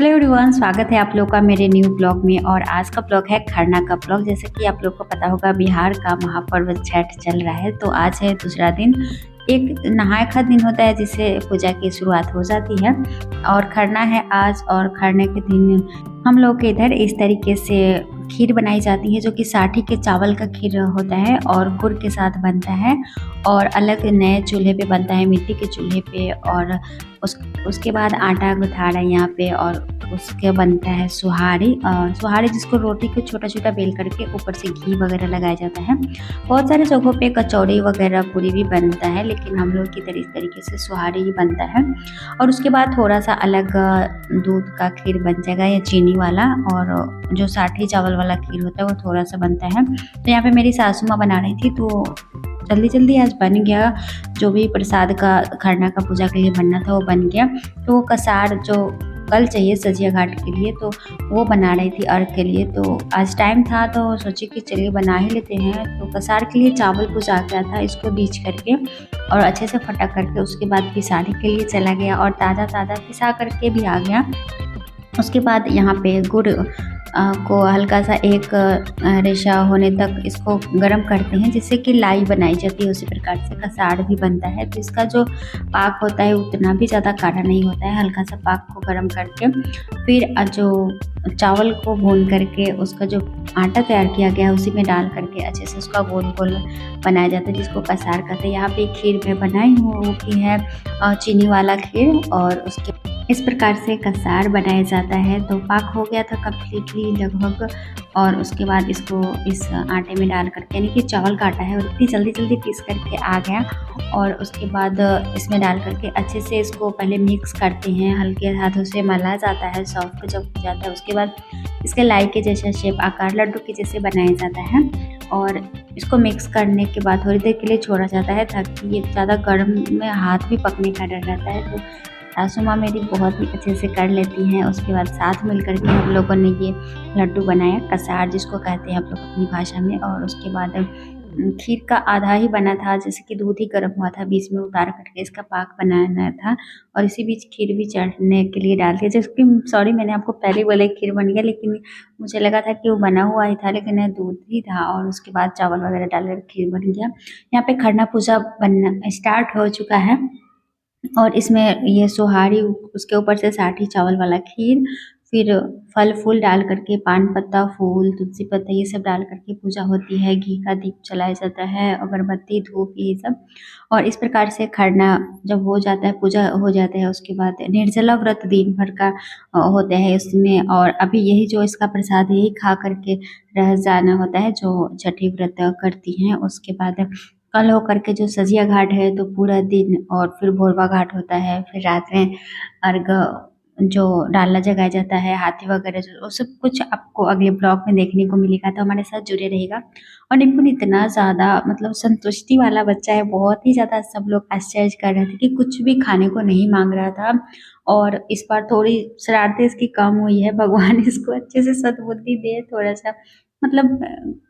Hello everyone, स्वागत है आप लोग का मेरे न्यू ब्लॉग में। और आज का ब्लॉग है खरना का ब्लॉग। जैसे कि आप लोग को पता होगा, बिहार का महापर्व छठ चल रहा है, तो आज है दूसरा दिन। एक नहाय खा दिन होता है जिससे पूजा की शुरुआत हो जाती है और खरना है आज। और खरने के दिन हम लोग के इधर इस तरीके से खीर बनाई जाती है, जो कि साठी के चावल का खीर होता है और गुड़ के साथ बनता है और अलग नए चूल्हे पे बनता है, मिट्टी के चूल्हे पे। और उसके बाद आटा गुथा रहा है यहाँ पे और उसके बनता है सुहारी। सुहारी जिसको रोटी को छोटा छोटा बेल करके ऊपर से घी वगैरह लगाया जाता है। बहुत सारे जगहों पे कचौड़ी वगैरह पूरी भी बनता है, लेकिन हम लोग की तरह इस तरीके से सुहारी ही बनता है। और उसके बाद थोड़ा सा अलग दूध का खीर बन जाएगा या चीनी वाला, और जो साठी चावल वाला खीर होता है वो थोड़ा सा बनता है। तो यहाँ पे मेरी सासू माँ बना रही थी, तो जल्दी जल्दी आज बन गया। जो भी प्रसाद का खरना का पूजा के लिए बनना था वो बन गया। तो वो कसार जो कल चाहिए सजिया घाट के लिए, तो वो बना रही थी अर्घ के लिए। तो आज टाइम था तो सोची कि चलिए बना ही लेते हैं। तो कसार के लिए चावल कुछ आ गया था, इसको बीच करके और अच्छे से फटा करके उसके बाद पिसाने के लिए चला गया और ताज़ा ताज़ा पिसा करके भी आ गया। उसके बाद यहाँ पे गुड़ को हल्का सा एक रेशा होने तक इसको गर्म करते हैं, जिससे कि लाई बनाई जाती है। उसी प्रकार से कसार भी बनता है। तो इसका जो पाक होता है उतना भी ज़्यादा गाढ़ा नहीं होता है। हल्का सा पाक को गर्म करके फिर जो चावल को भून करके उसका जो आटा तैयार किया गया है उसी में डाल करके अच्छे से उसका गोल गोल बनाया जाता है, जिसको कसार कहते हैं। यहाँ पे खीर मैं बनाई हूँ, वो की है चीनी वाला खीर, और उसके इस प्रकार से कसार बनाया जाता है। तो पाक हो गया था कम्प्लीटली लगभग, और उसके बाद इसको इस आटे में डाल करके, यानी कि चावल का आटा है और इतनी जल्दी जल्दी पीस करके आ गया। और उसके बाद इसमें डाल करके अच्छे से इसको पहले मिक्स करते हैं, हल्के हाथों से मला जाता है। सॉफ्ट जब हो जाता है उसके बाद इसके लाई के जैसा शेप आकार लड्डू के जैसे बनाया जाता है। और इसको मिक्स करने के बाद थोड़ी देर के लिए छोड़ा जाता है, ताकि ये ज़्यादा गर्म में हाथ भी पकने का डर रहता है। तो सासू माँ मेरी बहुत ही अच्छे से कर लेती हैं। उसके बाद साथ मिल करके हम लोगों ने ये लड्डू बनाया, कसार जिसको कहते हैं आप लोग अपनी भाषा में। और उसके बाद खीर का आधा ही बना था, जैसे कि दूध ही गर्म हुआ था, बीच में उतार करके इसका पाक बनाना था और इसी बीच खीर भी चढ़ने के लिए डाल दिया। जैसे कि सॉरी, मैंने आपको पहले बोला खीर बन गया, लेकिन मुझे लगा था कि वो बना हुआ ही था, लेकिन दूध ही था और उसके बाद चावल वगैरह डालकर खीर बन गया। यहाँ पे खरना पूजा बनना स्टार्ट हो चुका है और इसमें ये सोहारी, उसके ऊपर से साठी चावल वाला खीर, फिर फल फूल डाल करके, पान पत्ता, फूल, तुलसी पत्ता, ये सब डाल करके पूजा होती है। घी का दीप जलाया जाता है, अगरबत्ती, धूप, ये सब। और इस प्रकार से खरना जब हो जाता है, पूजा हो जाता है, उसके बाद निर्जला व्रत दिन भर का होता है इसमें। और अभी यही जो इसका प्रसाद है यही खा करके रह जाना होता है जो छठी व्रत करती हैं। उसके बाद कल होकर के जो सजिया घाट है, तो पूरा दिन, और फिर भोरवा घाट होता है, फिर रात में अर्घ जो डालना जगाया जाता है, हाथी वगैरह जो, वो सब कुछ आपको अगले ब्लॉग में देखने को मिलेगा। तो हमारे साथ जुड़े रहेगा। और निपुण इतना ज़्यादा मतलब संतुष्टि वाला बच्चा है, बहुत ही ज़्यादा सब लोग आश्चर्य कर रहे थे कि कुछ भी खाने को नहीं मांग रहा था। और इस बार थोड़ी शरारतें इसकी कम हुई है, भगवान इसको अच्छे से सद्बुद्धि दे, थोड़ा सा मतलब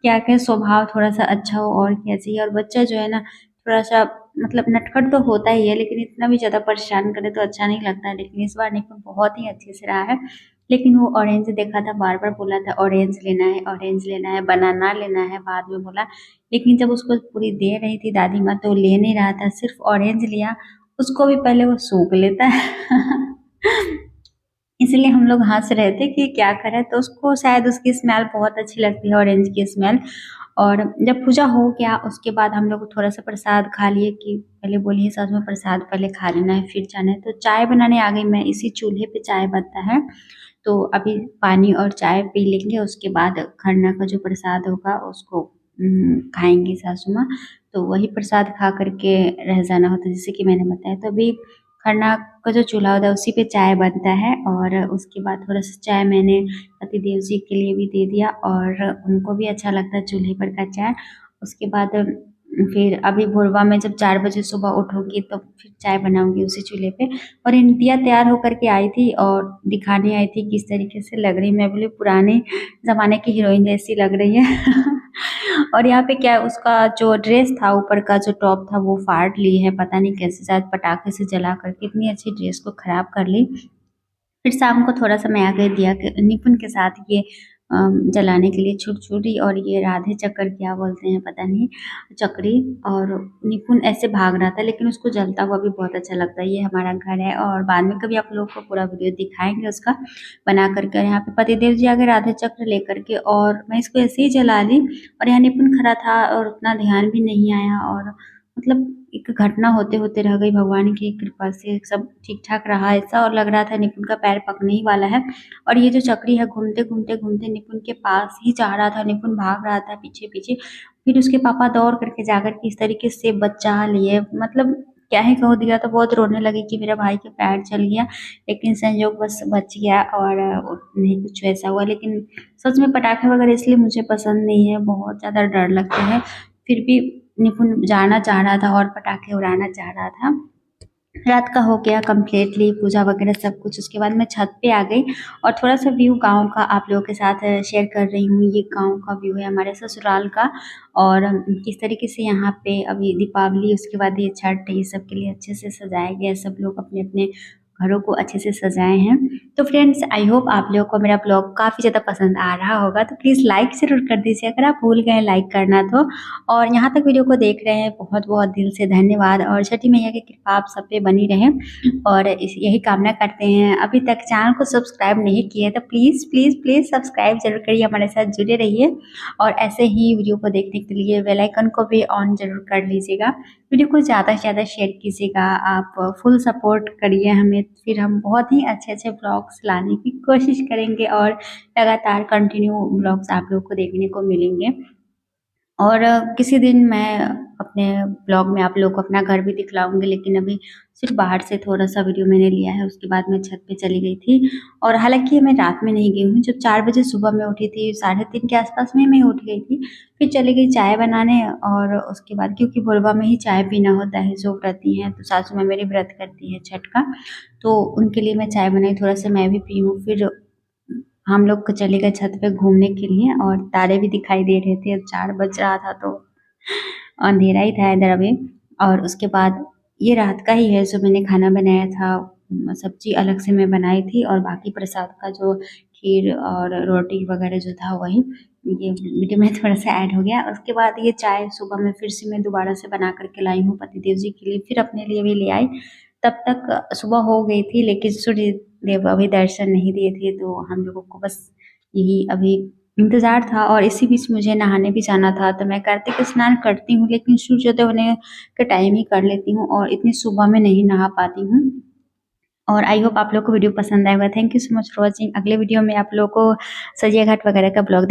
क्या कहें, स्वभाव थोड़ा सा अच्छा हो और क्या चाहिए। और बच्चा जो है ना, थोड़ा सा मतलब नटखट तो होता ही है, लेकिन इतना भी ज़्यादा परेशान करे तो अच्छा नहीं लगता है। लेकिन इस बार निपुण बहुत ही अच्छे से रहा है। लेकिन वो ऑरेंज देखा था, बार बार बोला था ऑरेंज लेना है, ऑरेंज लेना है, बनाना लेना है, बाद में बोला। लेकिन जब उसको पूरी दे रही थी दादी माँ, तो ले नहीं रहा था, सिर्फ ऑरेंज लिया। उसको भी पहले वो सूंघ लेता है इसलिए हम लोग हंस रहे थे कि क्या करे। तो उसको शायद उसकी स्मेल बहुत अच्छी लगती है, ऑरेंज की स्मेल। और जब पूजा हो गया उसके बाद हम लोग थोड़ा सा प्रसाद खा लिए, कि पहले बोलिए सास में प्रसाद पहले खा लेना है फिर जाना है। तो चाय बनाने आ गई मैं, इसी चूल्हे पे चाय बनता है। तो अभी पानी और चाय पी लेंगे, उसके बाद खरना का जो प्रसाद होगा उसको खाएंगी सासू माँ। तो वही प्रसाद खा करके रह जाना होता है, जैसे कि मैंने बताया। तो अभी खरना का जो चूल्हा होता है उसी पे चाय बनता है। और उसके बाद थोड़ा सा चाय मैंने पति देव जी के लिए भी दे दिया, और उनको भी अच्छा लगता है चूल्हे पर का चाय। उसके बाद फिर अभी भोरवा में जब 4 बजे सुबह उठूंगी तो फिर चाय बनाऊंगी उसी चूल्हे पे। और इंडिया तैयार होकर के आई थी और दिखाने आई थी किस तरीके से लग रही। मैं बोली पुराने ज़माने की हीरोइन जैसी लग रही है और यहाँ पे क्या, उसका जो ड्रेस था, ऊपर का जो टॉप था, वो फाड़ ली है, पता नहीं कैसे, शायद पटाखे से जला करके इतनी अच्छी ड्रेस को खराब कर ली। फिर शाम को थोड़ा-सा मैं आ गई दिया के निपुण के साथ ये जलाने के लिए छुरछुरी और ये राधे चक्कर क्या बोलते हैं पता नहीं, चकरी। और निपुण ऐसे भाग रहा था लेकिन उसको जलता हुआ भी बहुत अच्छा लगता है। ये हमारा घर है और बाद में कभी आप लोगों को पूरा वीडियो दिखाएँगे उसका बना कर के। और यहाँ पे पतिदेव जी आ गए राधे चक्र लेकर के और मैं इसको ऐसे ही जला ली और यहाँ निपुण खड़ा था और उतना ध्यान भी नहीं आया और मतलब एक घटना होते-होते रह गई। भगवान की कृपा से सब ठीक-ठाक रहा ऐसा और लग रहा था निपुण का पैर पकने ही वाला है। और ये जो चक्री है घूमते-घूमते निपुण के पास ही जा रहा था, निपुण भाग रहा था पीछे-पीछे। फिर उसके पापा दौड़ करके जाकर के इस तरीके से बचा लिए, मतलब क्या ही कहूँ, दिया तो बहुत रोने लगी कि मेरा भाई का पैर चल गया, लेकिन संयोगवश बच गया और नहीं कुछ वैसा हुआ। लेकिन सच में पटाखे वगैरह इसलिए मुझे पसंद नहीं है, बहुत ज़्यादा डर लगता है। फिर भी निपुण जाना चाह रहा था और पटाखे उड़ाना चाह रहा था। रात का हो गया कंप्लीटली पूजा वगैरह सब कुछ। उसके बाद मैं छत पे आ गई और थोड़ा-सा व्यू गाँव का आप लोगों के साथ शेयर कर रही हूँ। ये गाँव का व्यू है हमारे ससुराल का और किस तरीके से यहाँ पे अभी दीपावली, उसके बाद ये छठ, ये सब के लिए अच्छे से सजाया गया है। सब लोग अपने-अपने घरों को अच्छे से सजाए हैं। तो फ्रेंड्स, आई होप आप लोगों को मेरा ब्लॉग काफ़ी ज़्यादा पसंद आ रहा होगा, तो प्लीज़ लाइक ज़रूर कर दीजिए अगर आप भूल गए लाइक करना तो। और यहाँ तक वीडियो को देख रहे हैं, बहुत-बहुत दिल से धन्यवाद और छठी मैया की कृपा आप सब पे बनी रहे और इस यही कामना करते हैं। अभी तक चैनल को सब्सक्राइब नहीं किए तो प्लीज़, प्लीज़, प्लीज़ सब्सक्राइब ज़रूर करिए, हमारे साथ जुड़े रहिए और ऐसे ही वीडियो को देखने के लिए बेल आइकन को भी ऑन ज़रूर कर लीजिएगा। वीडियो को ज़्यादा से ज़्यादा शेयर कीजिएगा, आप फुल सपोर्ट करिए हमें, फिर हम बहुत ही अच्छे-अच्छे ब्लॉग्स लाने की कोशिश करेंगे और लगातार कंटिन्यू ब्लॉग्स आप लोगों को देखने को मिलेंगे। और किसी दिन मैं अपने ब्लॉग में आप लोगों को अपना घर भी दिखलाऊँगी, लेकिन अभी सिर्फ़ बाहर से थोड़ा-सा वीडियो मैंने लिया है, उसके बाद मैं छत पे चली गई थी। और हालाँकि मैं रात में नहीं गई हूँ, जब 4 बजे सुबह मैं उठी थी, 3:30 के आस-पास में मैं उठ गई थी। फिर चली गई चाय बनाने और उसके बाद क्योंकि भोरवा में ही चाय पीना होता है, जो व्रती हैं, तो सासू माँ मेरी व्रत करती है छठ का, तो उनके लिए मैं चाय बनाई, थोड़ा-सा मैं भी पी हूँ। फिर हम लोग चले गए छत पे घूमने के लिए और तारे भी दिखाई दे रहे थे। 4 बज रहा था तो अंधेरा ही था इधर अभी। और उसके बाद ये रात का ही है जो मैंने खाना बनाया था। सब्ज़ी अलग से मैं बनाई थी और बाकी प्रसाद का जो खीर और रोटी वगैरह जो था वही ये वीडियो में थोड़ा-सा ऐड हो गया। उसके बाद ये चाय सुबह में फिर से मैं दोबारा से बना कर के लाई हूँ पतिदेव जी के लिए, फिर अपने लिए भी ले आई। तब तक सुबह हो गई थी लेकिन सूर्य देव अभी दर्शन नहीं दिए थे, तो हम लोगों को बस यही अभी इंतज़ार था। और इसी बीच मुझे नहाने भी जाना था, तो मैं कार्तिक स्नान करती हूँ लेकिन सूर्योदय होने के टाइम ही कर लेती हूँ और इतनी सुबह में नहीं नहा पाती हूँ। और आई होप आप लोग को वीडियो पसंद आएगा। Thank you so much for watching. अगले वीडियो में आप लोगों को सजिया घाट वगैरह का ब्लॉग